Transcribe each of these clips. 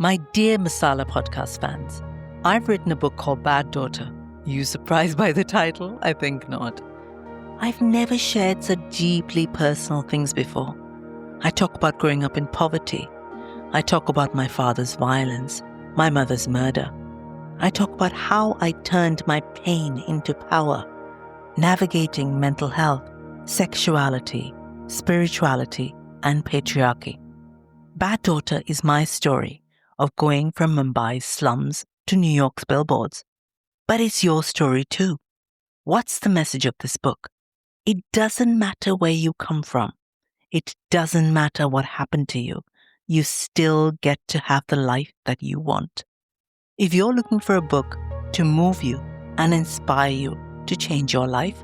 My dear Masala Podcast fans, I've written a book called Bad Daughter. You surprised by the title? I think not. I've never shared such deeply personal things before. I talk about growing up in poverty. I talk about my father's violence, my mother's murder. I talk about how I turned my pain into power, navigating mental health, sexuality, spirituality, and patriarchy. Bad Daughter is my story of going from Mumbai's slums to New York's billboards. But it's your story too. What's the message of this book? It doesn't matter where you come from. It doesn't matter what happened to you. You still get to have the life that you want. If you're looking for a book to move you and inspire you to change your life,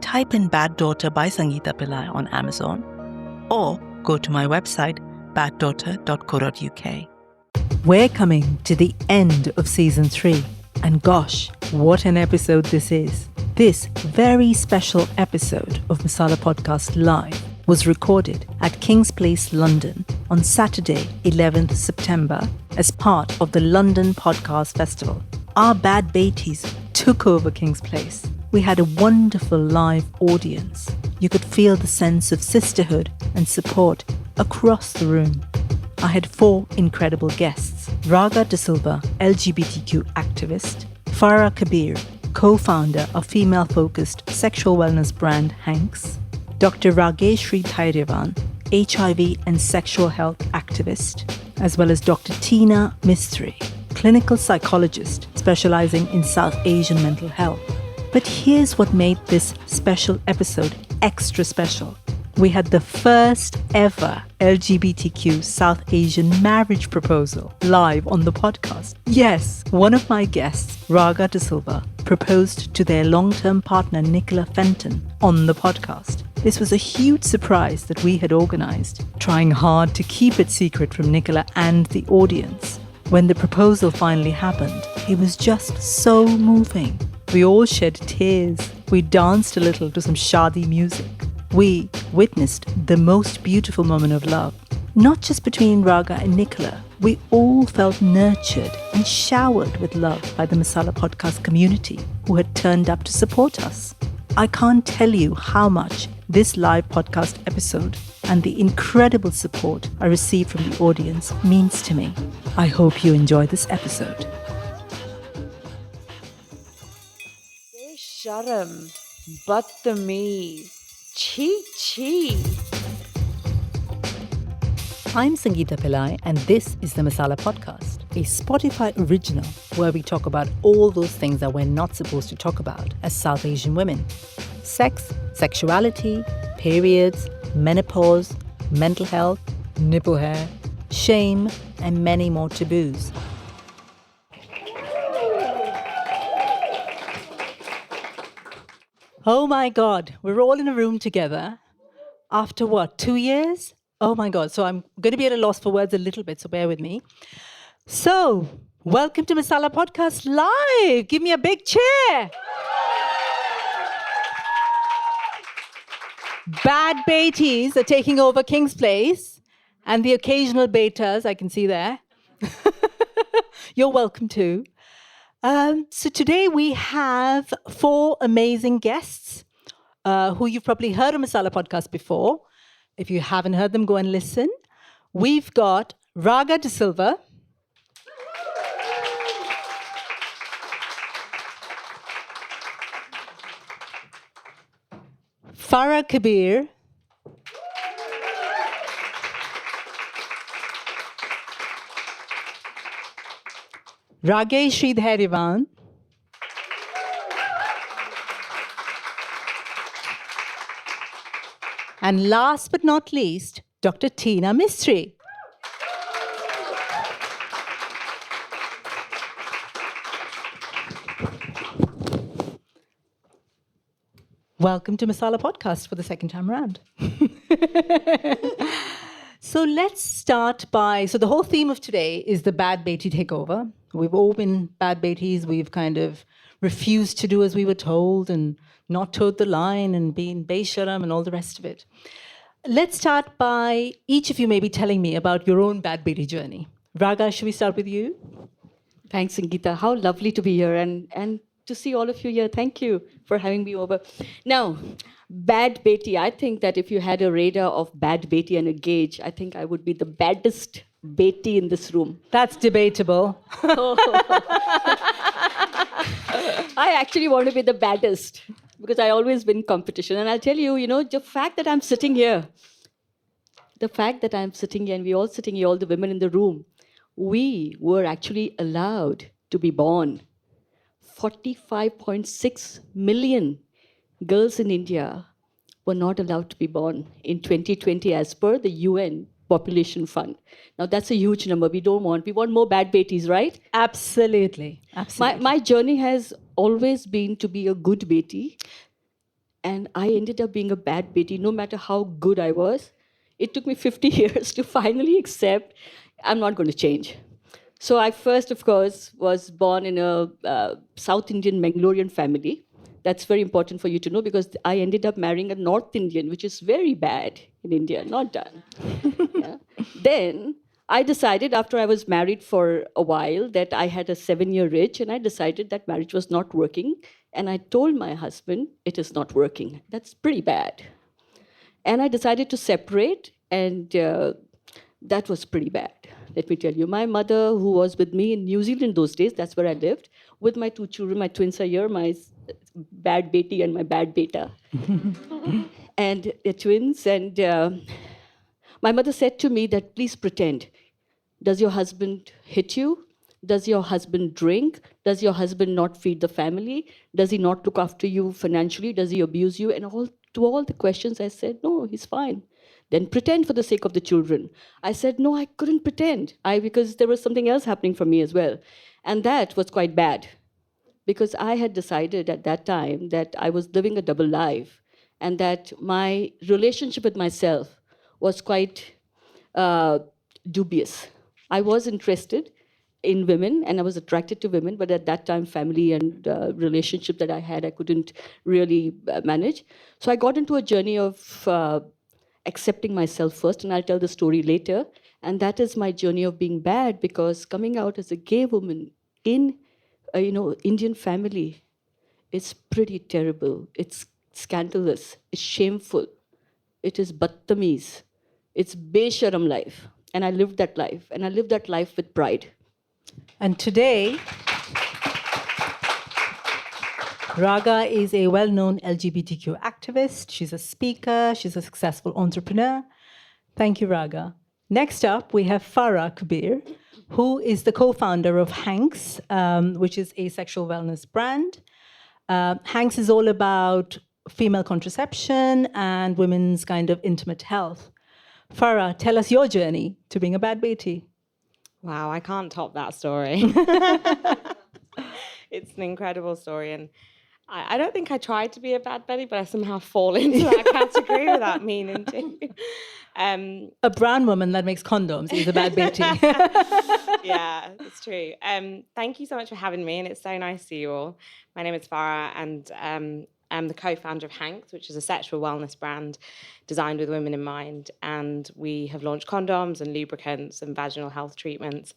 type in Bad Daughter by Sangeeta Pillai on Amazon or go to my website baddaughter.co.uk. We're coming to the end of season 3. And gosh, what an episode this is. This very special episode of Masala Podcast Live was recorded at King's Place, London on Saturday, 11th September as part of the London Podcast Festival. Our Bad Betis took over King's Place. We had a wonderful live audience. You could feel the sense of sisterhood and support across the room. I had 4 incredible guests: Raga D'Silva, LGBTQ activist; Farah Kabir, co-founder of female-focused sexual wellness brand HANX; Dr. Rageshri Dhairyawan, HIV and Sexual Health activist; as well as Dr. Mistry, clinical psychologist specialising in South Asian mental health. But here's what made this special episode extra special. We had the first ever LGBTQ South Asian marriage proposal live on the podcast. Yes, one of my guests, Raga D'Silva, proposed to their long-term partner Nicola Fenton on the podcast. This was a huge surprise that we had organised, trying hard to keep it secret from Nicola and the audience. When the proposal finally happened, it was just so moving. We all shed tears. We danced a little to some Shaadi music. We witnessed the most beautiful moment of love, not just between Raga and Nicola. We all felt nurtured and showered with love by the Masala Podcast community who had turned up to support us. I can't tell you how much this live podcast episode and the incredible support I received from the audience means to me. I hope you enjoy this episode. Sharam, Badtameez. Chi. I'm Sangeeta Pillai and this is the Masala Podcast, a Spotify original where we talk about all those things that we're not supposed to talk about as South Asian women. Sex, sexuality, periods, menopause, mental health, nipple hair, shame, and many more taboos. Oh my God, we're all in a room together after what, 2 years? Oh my God, so I'm going to be at a loss for words a little bit, so bear with me. So, welcome to Masala Podcast Live. Give me a big cheer. Bad Betis are taking over King's Place and the occasional betas I can see there. You're welcome too. So today we have 4 amazing guests who you've probably heard on Masala Podcast before. If you haven't heard them, go and listen. We've got Raga D'Silva. Farah Kabir. Rageshri Dhairyawan. And last but not least, Dr. Mistry. Welcome to Masala Podcast for the second time around. So let's start by, so the whole theme of today is the Bad Beti takeover. We've all been Bad Betis. We've kind of refused to do as we were told and not towed the line and been Beisharam and all the rest of it. Let's start by each of you maybe telling me about your own Bad Beti journey. Raga, should we start with you? Thanks, Sangeeta. How lovely to be here and to see all of you here. Thank you for having me over. Now, Bad Beti. I think that if you had a radar of Bad Beti and a gauge, I think I would be the baddest Beti in this room. That's debatable. I actually want to be the baddest because I always win competition. And I'll tell you, the fact that I'm sitting here, and we're all sitting here, all the women in the room, we were actually allowed to be born. 45.6 million girls in India were not allowed to be born in 2020 as per the UN Population Fund. Now, that's a huge number. We want more bad betis, right? Absolutely. My journey has always been to be a good beti. And I ended up being a bad beti, no matter how good I was. It took me 50 years to finally accept I'm not going to change. So I first, of course, was born in a South Indian Mangalorean family. That's very important for you to know because I ended up marrying a North Indian, which is very bad in India, not done. Yeah. Then I decided after I was married for a while that I had a 7-year itch and I decided that marriage was not working. And I told my husband, it is not working. That's pretty bad. And I decided to separate and that was pretty bad. Let me tell you, my mother, who was with me in New Zealand those days, that's where I lived, with my 2 children, my twins are here, my bad beti and my bad beta. And they're twins. And my mother said to me that, please pretend. Does your husband hit you? Does your husband drink? Does your husband not feed the family? Does he not look after you financially? Does he abuse you? And to all the questions, I said, no, he's fine. Then pretend for the sake of the children. I said, no, I couldn't pretend because there was something else happening for me as well. And that was quite bad because I had decided at that time that I was living a double life and that my relationship with myself was quite dubious. I was interested in women and I was attracted to women, but at that time, family and relationship that I had, I couldn't really manage. So I got into a journey of accepting myself first, and I'll tell the story later. And that is my journey of being bad because coming out as a gay woman in, Indian family, it's pretty terrible. It's scandalous. It's shameful. It is badtameez. It's besharam life. And I lived that life. And I lived that life with pride. And today, Raga is a well-known LGBTQ activist. She's a speaker. She's a successful entrepreneur. Thank you, Raga. Next up, we have Farah Kabir, who is the co-founder of HANX, which is a sexual wellness brand. HANX is all about female contraception and women's kind of intimate health. Farah, tell us your journey to being a bad beti. Wow, I can't top that story. It's an incredible story. And I don't think I tried to be a bad Betty, but I somehow fall into that category without meaning to. A brown woman that makes condoms is a bad beti. Yeah, it's true. Thank you so much for having me. And it's so nice to see you all. My name is Farah and I'm the co-founder of HANX, which is a sexual wellness brand designed with women in mind. And we have launched condoms and lubricants and vaginal health treatments.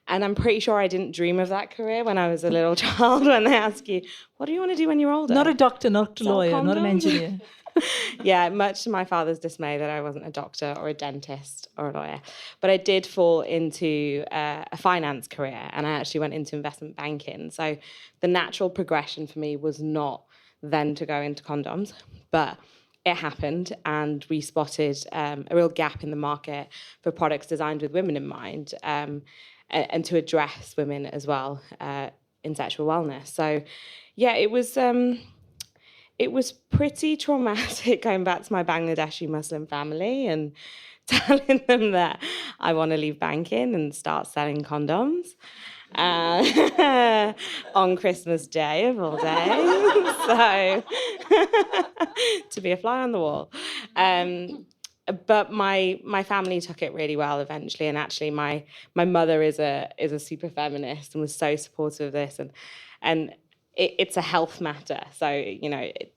And I'm pretty sure I didn't dream of that career when I was a little child, when they ask you, what do you want to do when you're older? Not a doctor, not a Sell lawyer, not an condoms? engineer. Yeah, much to my father's dismay that I wasn't a doctor or a dentist or a lawyer. But I did fall into a finance career, and I actually went into investment banking. So the natural progression for me was not then to go into condoms, but it happened, and we spotted a real gap in the market for products designed with women in mind, and to address women as well in sexual wellness. So, yeah, it was pretty traumatic going back to my Bangladeshi Muslim family and telling them that I want to leave banking and start selling condoms on Christmas Day of all days. So to be a fly on the wall. But my family took it really well eventually, and actually my mother is a super feminist and was so supportive of this, and it's a health matter. So it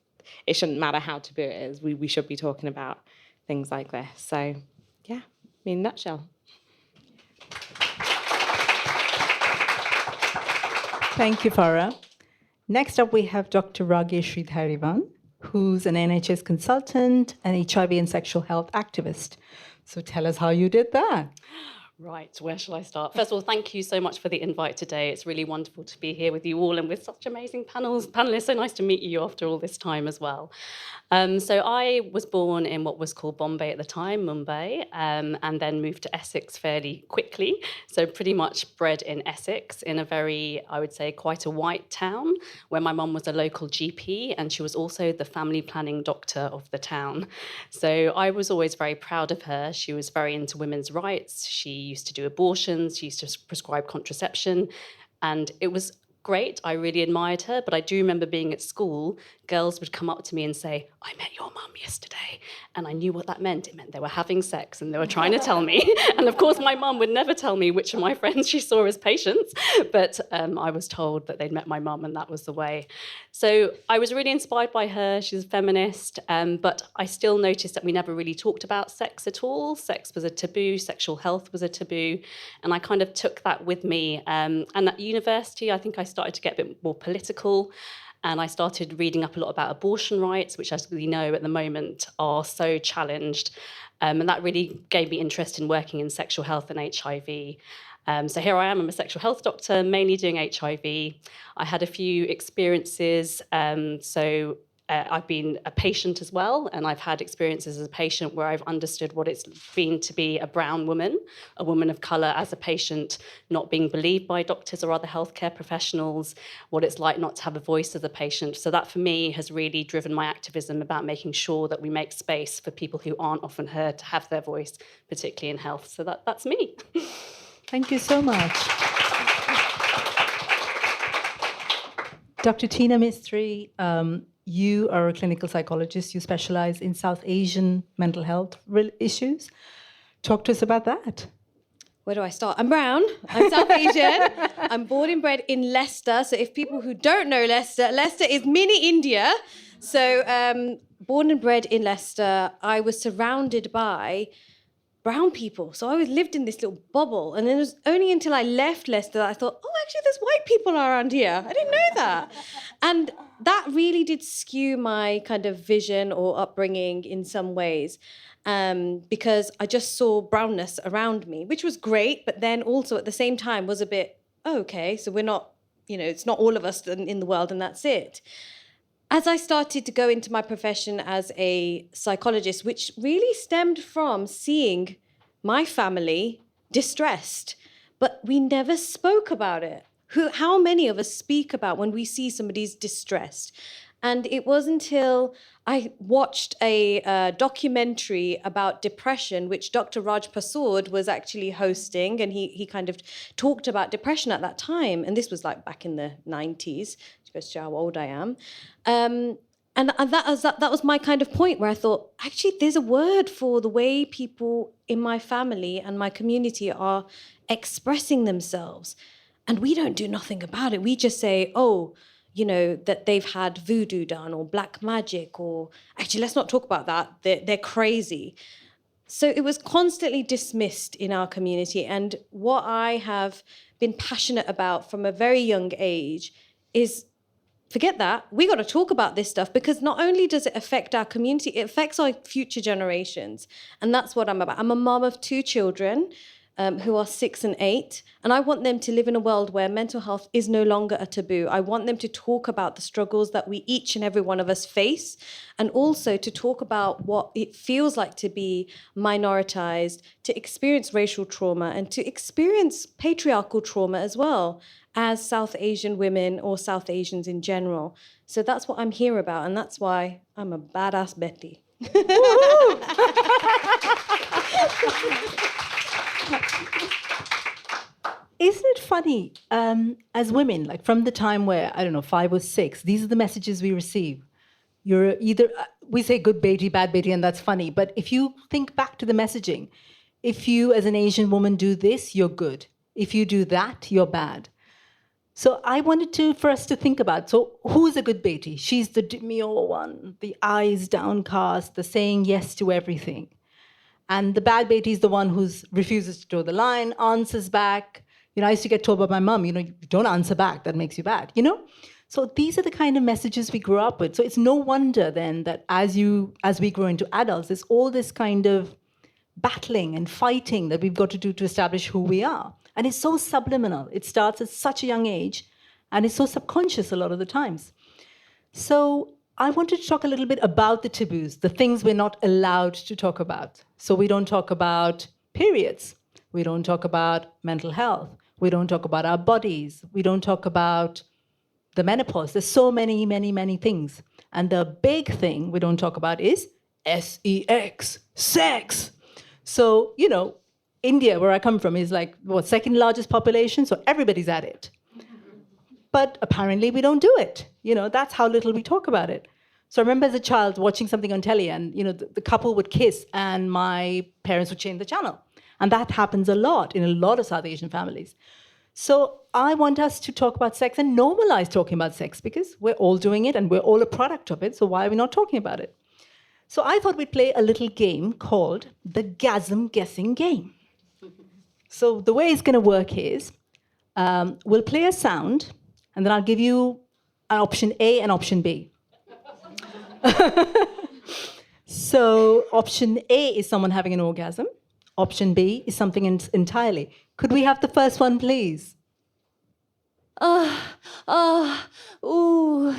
shouldn't matter how taboo it is. We should be talking about things like this. So yeah, in a nutshell. Thank you, Farah. Next up, we have Dr. Rageshri Dhairyawan, who's an NHS consultant and HIV and sexual health activist. So tell us how you did that. Right, where shall I start? First of all, thank you so much for the invite today. It's really wonderful to be here with you all and with such amazing panelists. So nice to meet you after all this time as well. So I was born in what was called Bombay at the time, Mumbai, and then moved to Essex fairly quickly. So pretty much bred in Essex in a very, I would say, quite a white town where my mum was a local GP and she was also the family planning doctor of the town. So I was always very proud of her. She was very into women's rights. She used to do abortions. She used to prescribe contraception. And it was great. I really admired her. But I do remember being at school, girls would come up to me and say, I met your mum yesterday. And I knew what that meant. It meant they were having sex and they were trying to tell me. And of course, my mum would never tell me which of my friends she saw as patients. But I was told that they'd met my mum and that was the way. So I was really inspired by her. She's a feminist. But I still noticed that we never really talked about sex at all. Sex was a taboo. Sexual health was a taboo. And I kind of took that with me. And at university, I think I started to get a bit more political. And I started reading up a lot about abortion rights, which, as we know at the moment, are so challenged. And that really gave me interest in working in sexual health and HIV. So here I am, I'm a sexual health doctor, mainly doing HIV. I had a few experiences. I've been a patient as well, and I've had experiences as a patient where I've understood what it's been to be a brown woman, a woman of colour as a patient, not being believed by doctors or other healthcare professionals, what it's like not to have a voice as a patient. So that for me has really driven my activism about making sure that we make space for people who aren't often heard to have their voice, particularly in health. So that's me. Thank you so much. Dr. Tina Mistry, you are a clinical psychologist. You specialize in South Asian mental health issues. Talk to us about that. Where do I start? I'm brown. I'm South Asian. I'm born and bred in Leicester. So if people who don't know Leicester, Leicester is mini India. So born and bred in Leicester, I was surrounded by brown people. So I always lived in this little bubble. And then it was only until I left Leicester that I thought, oh, actually, there's white people around here. I didn't know that. And that really did skew my kind of vision or upbringing in some ways, because I just saw brownness around me, which was great. But then also at the same time was a bit, oh, okay, so we're not, it's not all of us in the world and that's it. As I started to go into my profession as a psychologist, which really stemmed from seeing my family distressed, but we never spoke about it. How many of us speak about when we see somebody's distressed? And it wasn't until I watched a documentary about depression, which Dr. Raj Pasood was actually hosting, and he kind of talked about depression at that time. And this was like back in the 90s. Goes to how old I am. And that was my kind of point where I thought, actually, there's a word for the way people in my family and my community are expressing themselves. And we don't do nothing about it. We just say, oh, that they've had voodoo done or black magic, or actually, let's not talk about that. They're crazy. So it was constantly dismissed in our community. And what I have been passionate about from a very young age is, forget that. We got to talk about this stuff, because not only does it affect our community, it affects our future generations. And that's what I'm about. I'm a mom of 2 children who are 6 and 8. And I want them to live in a world where mental health is no longer a taboo. I want them to talk about the struggles that we each and every one of us face, and also to talk about what it feels like to be minoritized, to experience racial trauma, and to experience patriarchal trauma as well, as South Asian women or South Asians in general. So that's what I'm here about, and that's why I'm a badass Betty. Isn't it funny, as women, like from the time where, 5 or 6, these are the messages we receive. You're either, we say good Betty, bad Betty, and that's funny. But if you think back to the messaging, if you as an Asian woman do this, you're good. If you do that, you're bad. So I wanted for us to think about, so who's a good Betty? She's the demure one, the eyes downcast, the saying yes to everything. And the bad Betty is the one who refuses to toe the line, answers back, I used to get told by my mum, you don't answer back, that makes you bad, So these are the kind of messages we grew up with. So it's no wonder then that as we grow into adults, there's all this kind of battling and fighting that we've got to do to establish who we are. And it's so subliminal. It starts at such a young age, and it's so subconscious a lot of the times. So I wanted to talk a little bit about the taboos, the things we're not allowed to talk about. So we don't talk about periods. We don't talk about mental health. We don't talk about our bodies. We don't talk about the menopause. There's so many, many, many things. And the big thing we don't talk about is sex, sex. So, India, where I come from, is like, second largest population, so everybody's at it. But apparently we don't do it. That's how little we talk about it. So I remember as a child watching something on telly and, the couple would kiss and my parents would change the channel. And that happens a lot in a lot of South Asian families. So I want us to talk about sex and normalize talking about sex because we're all doing it and we're all a product of it. So why are we not talking about it? So I thought we'd play a little game called the Gasm Guessing Game. So the way it's going to work is we'll play a sound and then I'll give you an option A and option B. So option A is someone having an orgasm. Option B is something entirely. Could we have the first one, please? Ooh.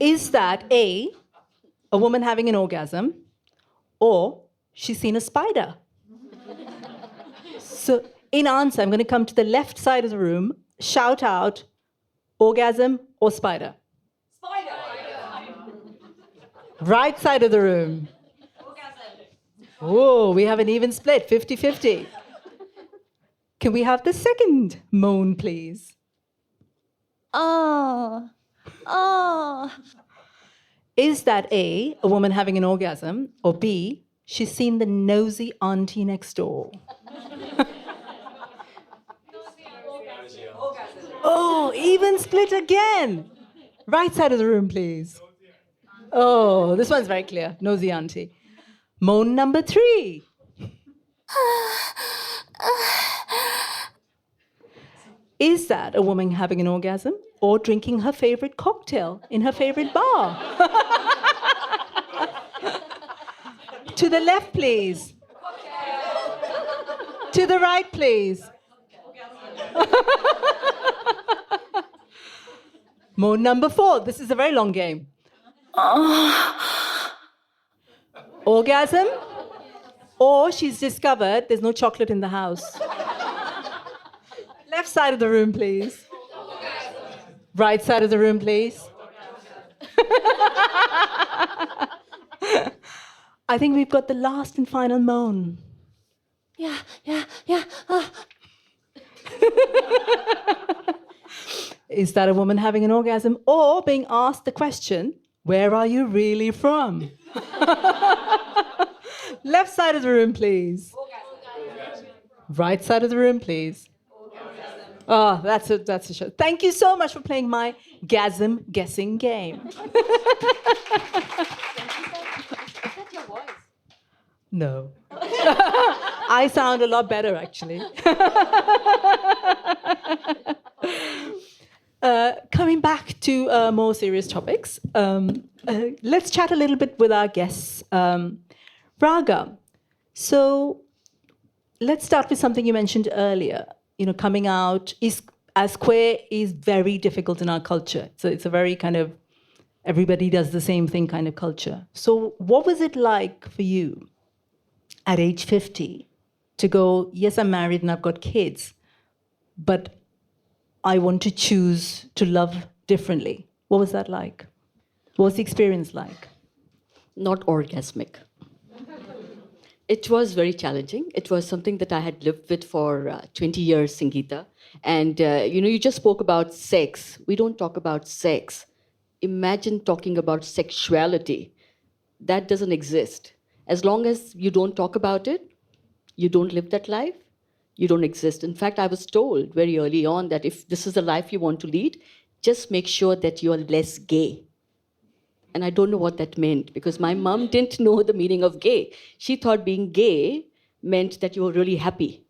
Is that A, a woman having an orgasm, or she's seen a spider? So in answer, I'm going to come to the left side of the room, shout out, orgasm or spider? Spider! Right side of the room. Oh, we have an even split, 50-50. Can we have the second moan, please? Is that A, a woman having an orgasm, or B, she's seen the nosy auntie next door? Oh, even split again. Right side of the room, please. Oh, this one's very clear. Nosy auntie. Moan number 3. Is that a woman having an orgasm or drinking her favorite cocktail in her favorite bar? To the left, please. To the right, please. Moan number 4. This is a very long game. Orgasm, or she's discovered there's no chocolate in the house. Left side of the room, please. Right side of the room, please. I think we've got the last and final moan. Yeah. Is that a woman having an orgasm or being asked the question, where are you really from? Left side of the room, please. Right side of the room, please. Oh, that's a show. Thank you so much for playing my Gasm Guessing Game. Is that your voice? No. I sound a lot better, actually. Coming back to more serious topics, let's chat a little bit with our guests. Raga, so let's start with something you mentioned earlier. Coming out as queer is very difficult in our culture. So it's a very kind of everybody does the same thing kind of culture. So what was it like for you at age 50 to go, yes, I'm married and I've got kids, but I want to choose to love differently? What was that like? What was the experience like? Not orgasmic. It was very challenging. It was something that I had lived with for 20 years, Sangeeta. And, you just spoke about sex. We don't talk about sex. Imagine talking about sexuality. That doesn't exist. As long as you don't talk about it, you don't live that life, you don't exist. In fact, I was told very early on that if this is the life you want to lead, just make sure that you're less gay. And I don't know what that meant because my mom didn't know the meaning of gay. She thought being gay meant that you were really happy.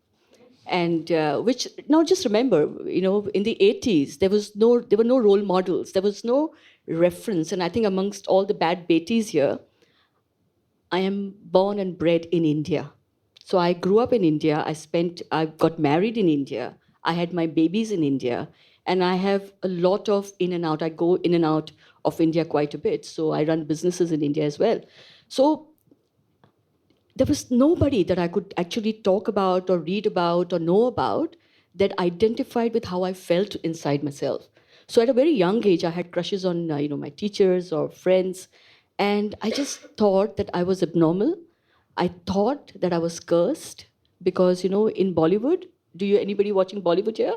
And which now just remember, in the 80s, there were no role models. There was no reference. And I think amongst all the bad Betis here, I am born and bred in India. So I grew up in India. I got married in India. I had my babies in India. And I have a lot of in and out. I go in and out of India quite a bit. So I run businesses in India as well. So there was nobody that I could actually talk about or read about or know about that identified with how I felt inside myself. So at a very young age, I had crushes on my teachers or friends. And I just thought that I was abnormal. I thought that I was cursed because, in Bollywood, anybody watching Bollywood here?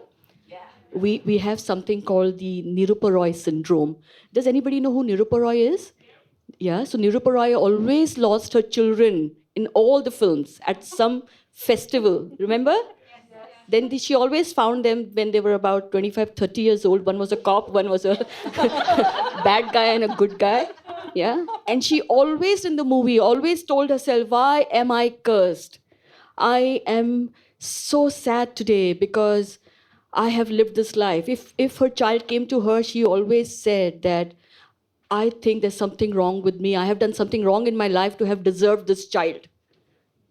We have something called the Nirupa Roy syndrome. Does anybody know who Nirupa Roy is? Yeah, so Nirupa Roy always lost her children in all the films at some festival. Remember? Then she always found them when they were about 25, 30 years old. One was a cop, one was a bad guy and a good guy. Yeah. And she always in the movie always told herself, why am I cursed? I am so sad today because I have lived this life. If her child came to her, she always said that, I think there's something wrong with me. I have done something wrong in my life to have deserved this child.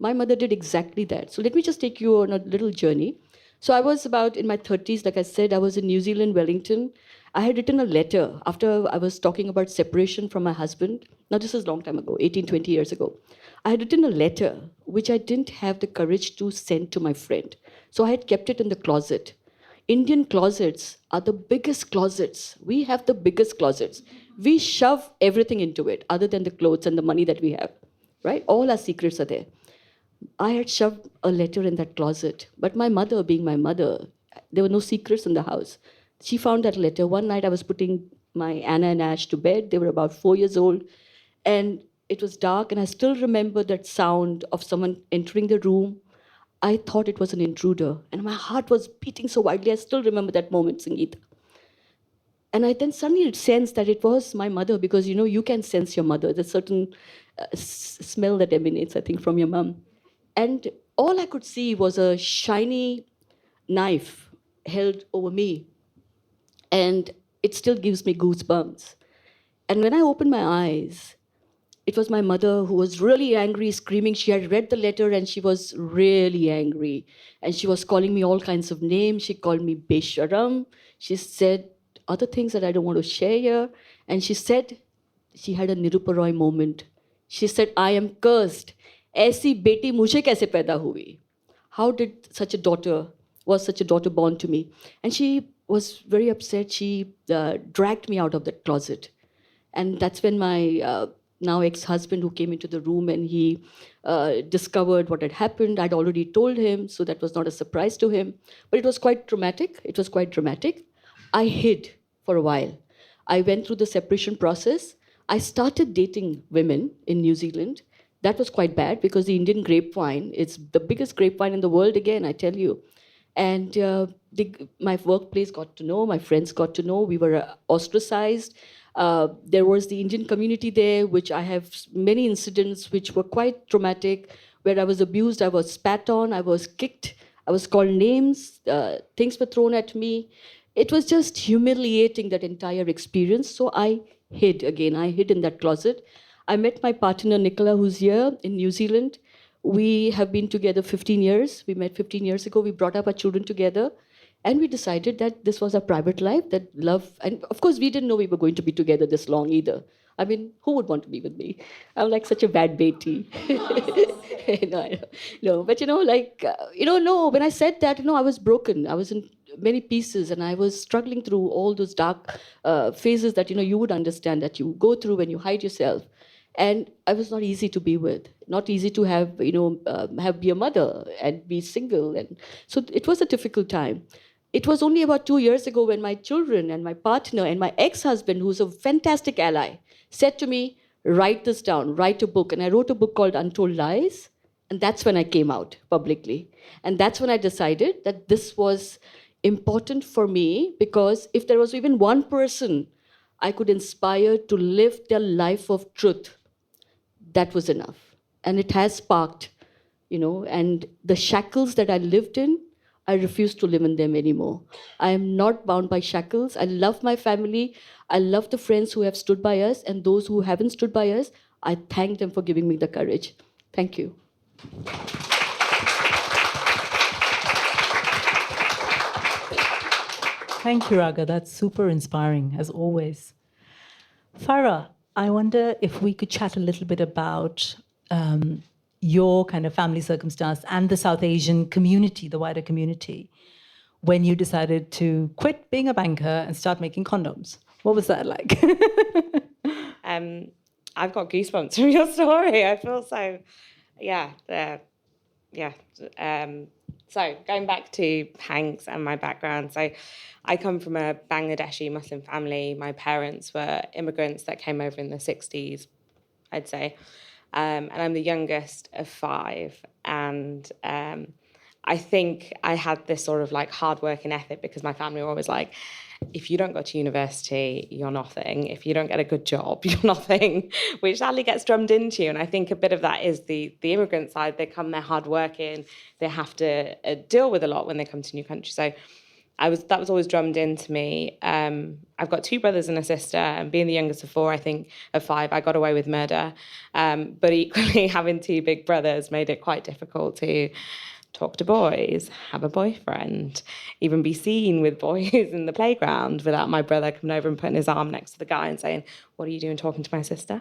My mother did exactly that. So let me just take you on a little journey. So I was about in my 30s, like I said, I was in New Zealand, Wellington. I had written a letter after I was talking about separation from my husband. Now this is a long time ago, 18, 20 years ago. I had written a letter which I didn't have the courage to send to my friend. So I had kept it in the closet. Indian closets are the biggest closets. We have the biggest closets. We shove everything into it other than the clothes and the money that we have, right? All our secrets are there. I had shoved a letter in that closet, but my mother, being my mother, there were no secrets in the house. She found that letter. One night I was putting my Anna and Ash to bed. They were about 4 years old, and it was dark, and I still remember that sound of someone entering the room. I thought it was an intruder, and my heart was beating so wildly. I still remember that moment, Sangeeta. And I then suddenly sensed that it was my mother, because, you can sense your mother. There's a certain smell that emanates, I think, from your mom. And all I could see was a shiny knife held over me. And it still gives me goosebumps. And when I opened my eyes, it was my mother who was really angry, screaming. She had read the letter and she was really angry. And she was calling me all kinds of names. She called me Besharam. She said other things that I don't want to share here. And she said, she had a Nirupa Roy moment. She said, I am cursed. Aisi beti mujhe kaise paida hui? How did such a daughter born to me? And she was very upset. She dragged me out of that closet. And that's when my now ex-husband, who came into the room, and he discovered what had happened. I'd already told him, so that was not a surprise to him. But it was quite dramatic. I hid for a while. I went through the separation process. I started dating women in New Zealand. That was quite bad because the Indian grapevine, it's the biggest grapevine in the world again, I tell you. And my workplace got to know, my friends got to know, we were ostracized. There was the Indian community there, which I have many incidents which were quite traumatic, where I was abused, I was spat on, I was kicked, I was called names, things were thrown at me. It was just humiliating, that entire experience. So I hid in that closet. I met my partner, Nicola, who's here in New Zealand. We have been together 15 years. We met 15 years ago. We brought up our children together. And we decided that this was our private life, that love. And of course, we didn't know we were going to be together this long either. I mean, who would want to be with me? I'm like such a bad Beti. No, but no, when I said that, I was broken. I was in many pieces, and I was struggling through all those dark phases that, you would understand, that you go through when you hide yourself. And I was not easy to be with, not easy to have, be a mother and be single. And so it was a difficult time. It was only about 2 years ago when my children and my partner and my ex-husband, who's a fantastic ally, said to me, write this down, write a book. And I wrote a book called Untold Lies. And that's when I came out publicly. And that's when I decided that this was important for me, because if there was even one person I could inspire to live their life of truth, that was enough. And it has sparked, and the shackles that I lived in I refuse to live in them anymore. I am not bound by shackles. I love my family. I love the friends who have stood by us, and those who haven't stood by us, I thank them for giving me the courage. Thank you. Thank you, Raga. That's super inspiring, as always. Farah, I wonder if we could chat a little bit about your kind of family circumstance and the South Asian community, the wider community, when you decided to quit being a banker and start making condoms. What was that like? I've got goosebumps from your story. I feel so, so going back to HANX and my background, so I come from a Bangladeshi Muslim family. My parents were immigrants that came over in the 60s, I'd say. And I'm the youngest of 5. And I think I had this sort of like hard-working ethic because my family were always like, if you don't go to university, you're nothing. If you don't get a good job, you're nothing, which sadly gets drummed into you. And I think a bit of that is the immigrant side. They come, they're hardworking, they have to deal with a lot when they come to new countries. So that was always drummed into me. I've got 2 brothers and a sister, and being the youngest of 4, I think, of 5, I got away with murder. But equally, having 2 big brothers made it quite difficult to talk to boys, have a boyfriend, even be seen with boys in the playground without my brother coming over and putting his arm next to the guy and saying, "What are you doing talking to my sister?"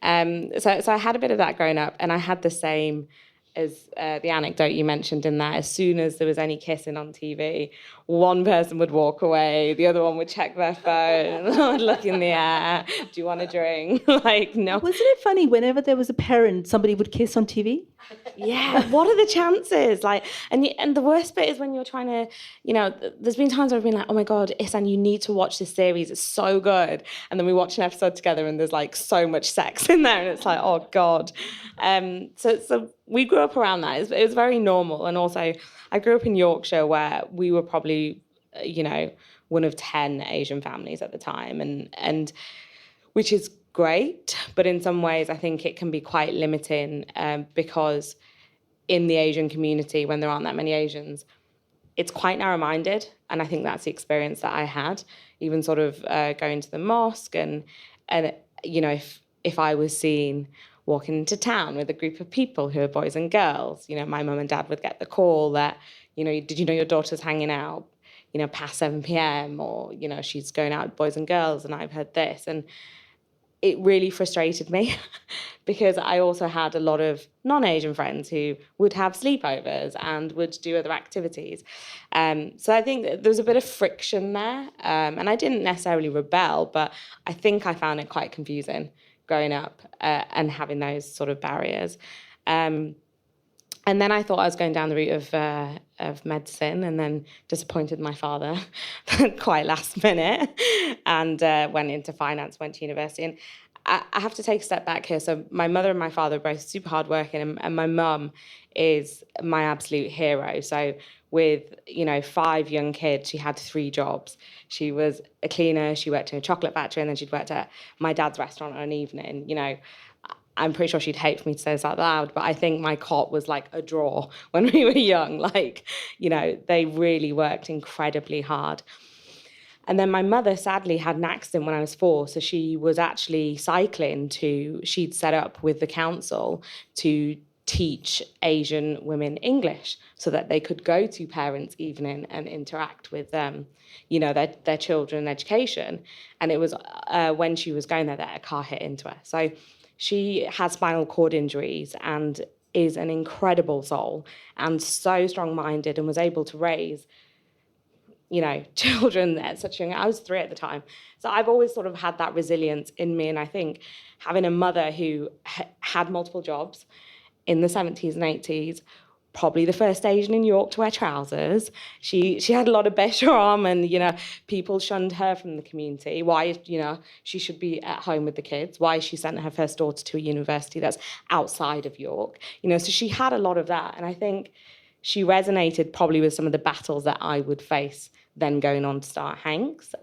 So I had a bit of that growing up, and I had the same as the anecdote you mentioned in that. As soon as there was any kissing on TV, one person would walk away, the other one would check their phone, would look in the air, "Do you want a drink?" Like, no. Wasn't it funny whenever there was a parent, somebody would kiss on TV? Yeah, what are the chances? Like, and the worst bit is when you're trying to, there's been times where I've been like, "Oh my God, Ihsan, you need to watch this series. It's so good." And then we watch an episode together and there's like so much sex in there and it's like, oh God. So we grew up around that. It was very normal. And also I grew up in Yorkshire where we were probably, one of 10 Asian families at the time, and which is great, but in some ways I think it can be quite limiting because in the Asian community, when there aren't that many Asians, it's quite narrow-minded, and I think that's the experience that I had, even sort of going to the mosque and if I was seen walking into town with a group of people who are boys and girls, my mum and dad would get the call that, "Did you know your daughter's hanging out, past 7 p.m. or, she's going out with boys and girls and I've heard this." And it really frustrated me because I also had a lot of non-Asian friends who would have sleepovers and would do other activities. So I think there was a bit of friction there. And I didn't necessarily rebel, but I think I found it quite confusing growing up and having those sort of barriers. And then I thought I was going down the route of medicine, and then disappointed my father quite last minute and went into finance, went to university. And I have to take a step back here. So my mother and my father are both super hardworking, and my mum is my absolute hero. So with, 5 young kids, she had 3 jobs. She was a cleaner, she worked in a chocolate factory, and then she'd worked at my dad's restaurant on an evening. I'm pretty sure she'd hate for me to say this out loud, but I think my cot was like a drawer when we were young. Like, they really worked incredibly hard. And then my mother sadly had an accident when I was 4. So she was actually cycling she'd set up with the council to teach Asian women English so that they could go to parents' evening and interact with them, their children education. And it was when she was going there that a car hit into her. So she has spinal cord injuries and is an incredible soul and so strong-minded, and was able to raise, children at such a young age. I was 3 at the time. So I've always sort of had that resilience in me. And I think having a mother who had multiple jobs in the 70s and 80s, probably the first Asian in York to wear trousers. She had a lot of béshram, and, people shunned her from the community. Why, she should be at home with the kids. Why she sent her first daughter to a university that's outside of York. So she had a lot of that. And I think she resonated probably with some of the battles that I would face then going on to start HANX.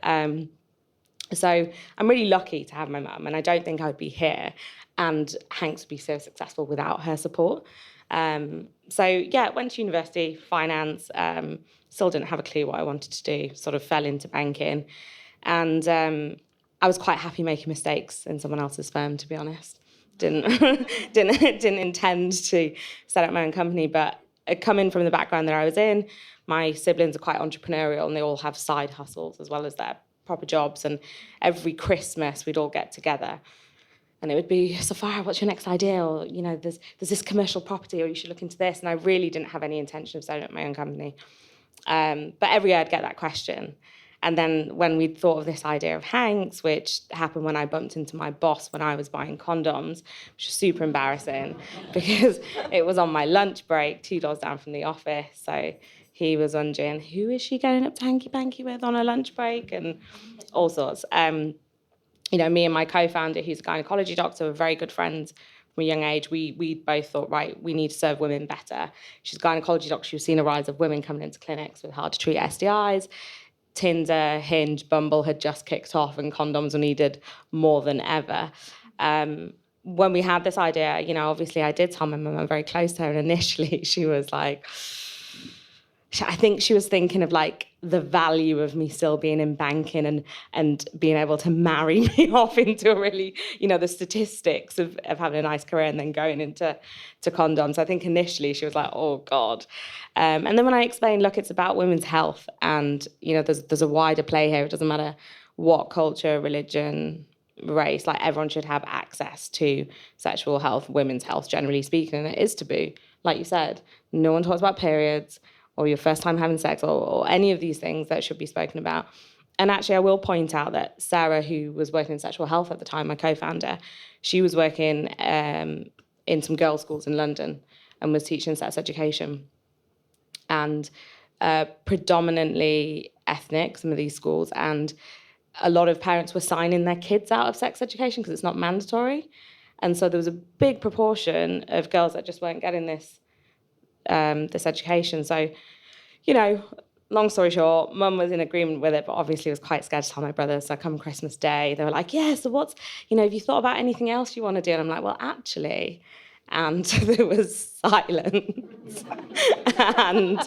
So I'm really lucky to have my mum, and I don't think I would be here and HANX would be so successful without her support. So yeah, went to university, finance, still didn't have a clue what I wanted to do, sort of fell into banking. And I was quite happy making mistakes in someone else's firm, to be honest. Didn't intend to set up my own company, but coming from the background that I was in, my siblings are quite entrepreneurial and they all have side hustles as well as their proper jobs. And every Christmas we'd all get together and it would be, so Farah, what's your next idea? Or, you know, there's this commercial property, or you should look into this. And I really didn't have any intention of setting up my own company. But every year I'd get that question. And then when we'd thought of this idea of HANX, which happened when I bumped into my boss when I was buying condoms, which was super embarrassing because it was on my lunch break, 2 doors down from the office. So he was wondering, who is she going up to hanky-panky with on her lunch break? And all sorts. You know, me and my co-founder, who's a gynecology doctor, were very good friends from a young age. We both thought, right, we need to serve women better. She's a gynecology doctor. She's seen a rise of women coming into clinics with hard-to-treat STIs. Tinder, Hinge, Bumble had just kicked off and condoms were needed more than ever. When we had this idea, you know, obviously I did tell my mum, I'm very close to her, and initially she was like, I think she was thinking of like the value of me still being in banking and being able to marry me off into a really, you know, the statistics of having a nice career and then going into condoms. I think initially she was like, oh God. And then when I explained, look, it's about women's health and, you know, there's a wider play here. It doesn't matter what culture, religion, race, like everyone should have access to sexual health, women's health, generally speaking. And it is taboo. Like you said, no one talks about periods or your first time having sex, or any of these things that should be spoken about. And actually, I will point out that Sarah, who was working in sexual health at the time, my co-founder, she was working in some girls' schools in London and was teaching sex education. And predominantly ethnic, some of these schools, and a lot of parents were signing their kids out of sex education because it's not mandatory. And so there was a big proportion of girls that just weren't getting this education. So, you know, long story short, Mum was in agreement with it, but obviously was quite scared to tell my brothers. So come Christmas Day, they were like, yeah, so what's, you know, have you thought about anything else you want to do? And I'm like, well, actually, and there was silence. And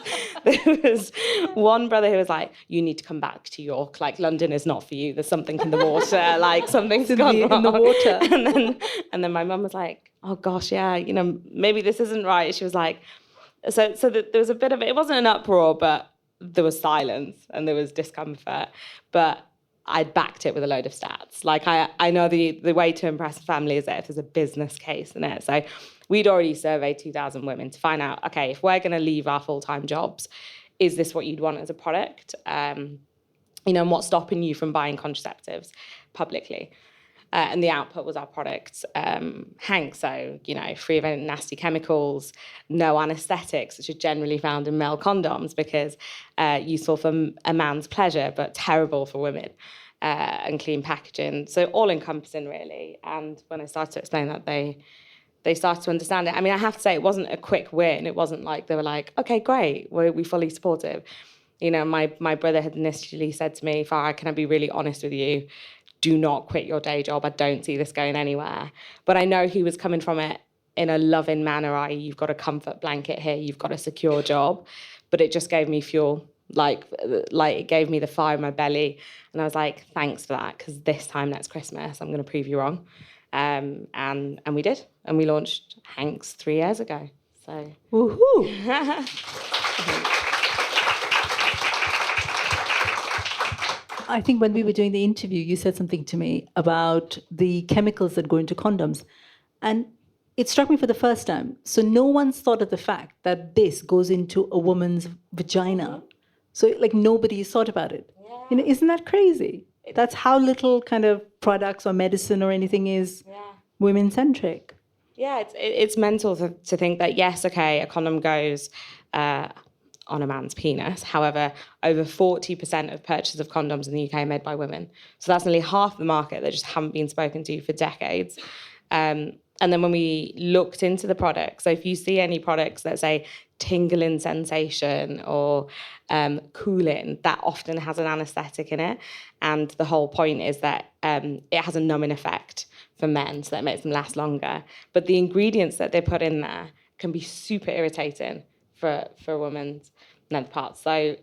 there was one brother who was like, you need to come back to York. Like, London is not for you. There's something in the water. Like, something's gone wrong. In the water. And then my mum was like, oh, gosh, yeah, you know, maybe this isn't right. She was like, so there was a bit of it. It wasn't an uproar, but there was silence and there was discomfort. But I'd backed it with a load of stats. Like, I know the way to impress a family is that if there's a business case in it. So we'd already surveyed 2,000 women to find out, okay, if we're going to leave our full-time jobs, is this what you'd want as a product? You know, and what's stopping you from buying contraceptives publicly? And the output was our product, HANX, so, you know, free of any nasty chemicals, no anaesthetics, which are generally found in male condoms because useful for a man's pleasure, but terrible for women, and clean packaging. So all-encompassing, really. And when I started to explain that, they started to understand it. I mean, I have to say, it wasn't a quick win. It wasn't like they were like, okay, great, we're fully supportive. You know, my brother had initially said to me, Farah, can I be really honest with you? Do not quit your day job. I don't see this going anywhere. But I know he was coming from it in a loving manner, i.e. you've got a comfort blanket here, you've got a secure job. But it just gave me fuel, like it gave me the fire in my belly. And I was like, thanks for that, because this time next Christmas, I'm going to prove you wrong. And we did. And we launched HANX 3 years ago. So. Woohoo! I think when we were doing the interview, you said something to me about the chemicals that go into condoms. And it struck me for the first time. So no one's thought of the fact that this goes into a woman's vagina. So like nobody's thought about it. Yeah. You know, isn't that crazy? That's how little kind of products or medicine or anything is women-centric. Yeah, it's mental to think that, yes, okay, a condom goes on a man's penis. However, over 40% of purchases of condoms in the UK are made by women. So that's nearly half the market that just haven't been spoken to for decades. And then when we looked into the products, so if you see any products that say tingling sensation or cooling, that often has an anaesthetic in it. And the whole point is that it has a numbing effect for men, so that makes them last longer. But the ingredients that they put in there can be super irritating for a woman's nether parts. So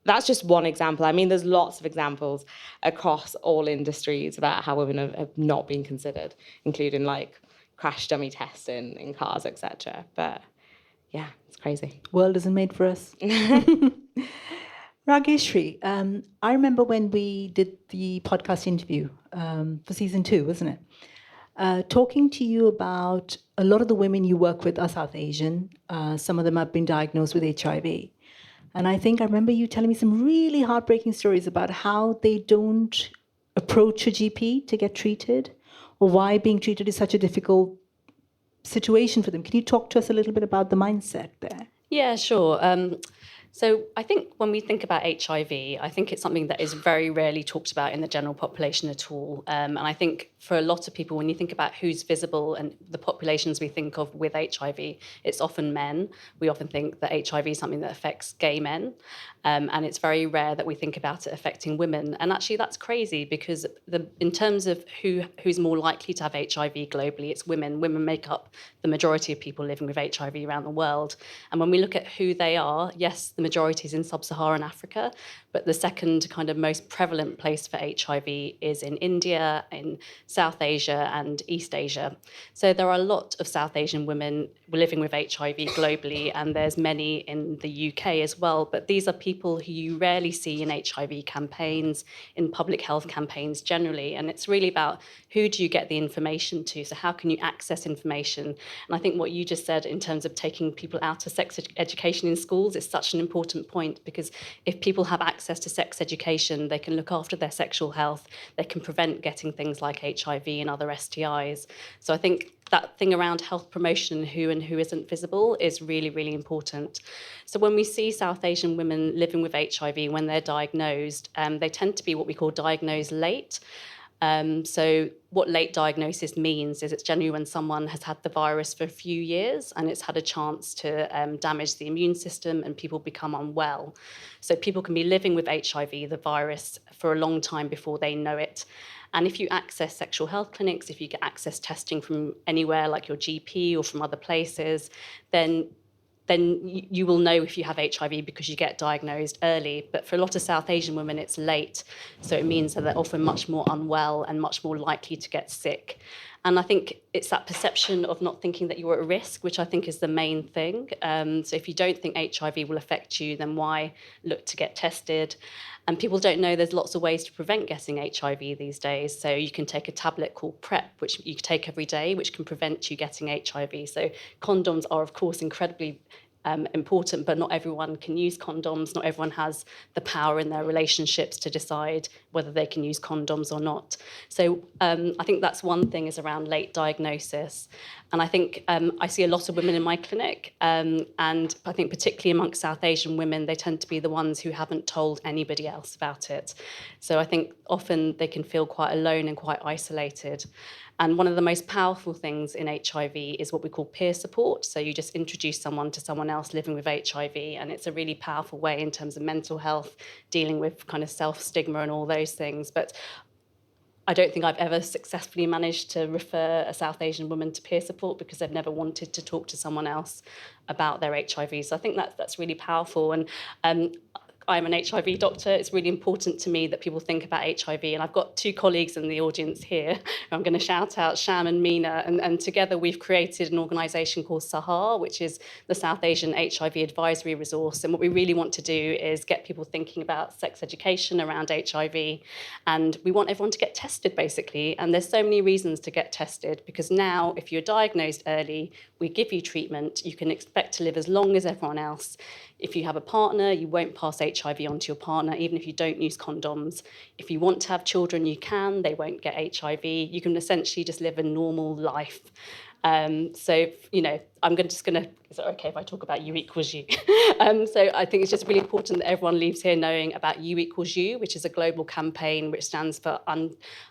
that's just one example. I mean, there's lots of examples across all industries about how women have not been considered, including like crash dummy testing in cars, etc. But yeah, it's crazy. World isn't made for us. Rageshri, I remember when we did the podcast interview for season 2, wasn't it? Talking to you about a lot of the women you work with are South Asian. Some of them have been diagnosed with HIV. And I think I remember you telling me some really heartbreaking stories about how they don't approach a GP to get treated, or why being treated is such a difficult situation for them. Can you talk to us a little bit about the mindset there? Yeah, sure. So I think when we think about HIV, I think it's something that is very rarely talked about in the general population at all. And I think for a lot of people, when you think about who's visible and the populations we think of with HIV, it's often men. We often think that HIV is something that affects gay men. And it's very rare that we think about it affecting women. And actually that's crazy, because in terms of who's more likely to have HIV globally, it's women. Women make up the majority of people living with HIV around the world. And when we look at who they are, yes, the majority is in sub-Saharan Africa, but the second kind of most prevalent place for HIV is in India, in South Asia and East Asia. So there are a lot of South Asian women living with HIV globally, and there's many in the UK as well. But these are people who you rarely see in HIV campaigns, in public health campaigns generally. And it's really about who do you get the information to? So how can you access information? And I think what you just said in terms of taking people out of sex education in schools is such an important point, because if people have access to sex education, they can look after their sexual health, they can prevent getting things like HIV and other STIs. So I think that thing around health promotion, who and who isn't visible, is really, really important. So when we see South Asian women living with HIV, when they're diagnosed, they tend to be what we call diagnosed late. So what late diagnosis means is it's generally when someone has had the virus for a few years and it's had a chance to damage the immune system and people become unwell. So people can be living with HIV, the virus, for a long time before they know it. And if you access sexual health clinics, if you get access testing from anywhere like your GP or from other places, then you will know if you have HIV because you get diagnosed early. But for a lot of South Asian women, it's late. So it means that they're often much more unwell and much more likely to get sick. And I think it's that perception of not thinking that you're at risk, which I think is the main thing. So if you don't think HIV will affect you, then why look to get tested? And people don't know there's lots of ways to prevent getting HIV these days. So you can take a tablet called PrEP, which you take every day, which can prevent you getting HIV. So condoms are, of course, incredibly important, but not everyone can use condoms. Not everyone has the power in their relationships to decide whether they can use condoms or not. So I think that's one thing, is around late diagnosis. And I think I see a lot of women in my clinic, and I think particularly amongst South Asian women, they tend to be the ones who haven't told anybody else about it. So I think often they can feel quite alone and quite isolated. And one of the most powerful things in HIV is what we call peer support. So you just introduce someone to someone else living with HIV, and it's a really powerful way in terms of mental health, dealing with kind of self-stigma and all those things. But I don't think I've ever successfully managed to refer a South Asian woman to peer support because they've never wanted to talk to someone else about their HIV. So I think that's really powerful. And I'm an HIV doctor. It's really important to me that people think about HIV. And I've got two colleagues in the audience here. I'm going to shout out Sham and Meena. And together we've created an organisation called SAHAR, which is the South Asian HIV Advisory Resource. And what we really want to do is get people thinking about sex education around HIV. And we want everyone to get tested, basically. And there's so many reasons to get tested, because now if you're diagnosed early, we give you treatment. You can expect to live as long as everyone else. If you have a partner, you won't pass HIV on to your partner, even if you don't use condoms. If you want to have children, you can. They won't get HIV. You can essentially just live a normal life. So, you know, just going to, is it okay if I talk about U equals U? So I think it's just really important that everyone leaves here knowing about U equals U, which is a global campaign which stands for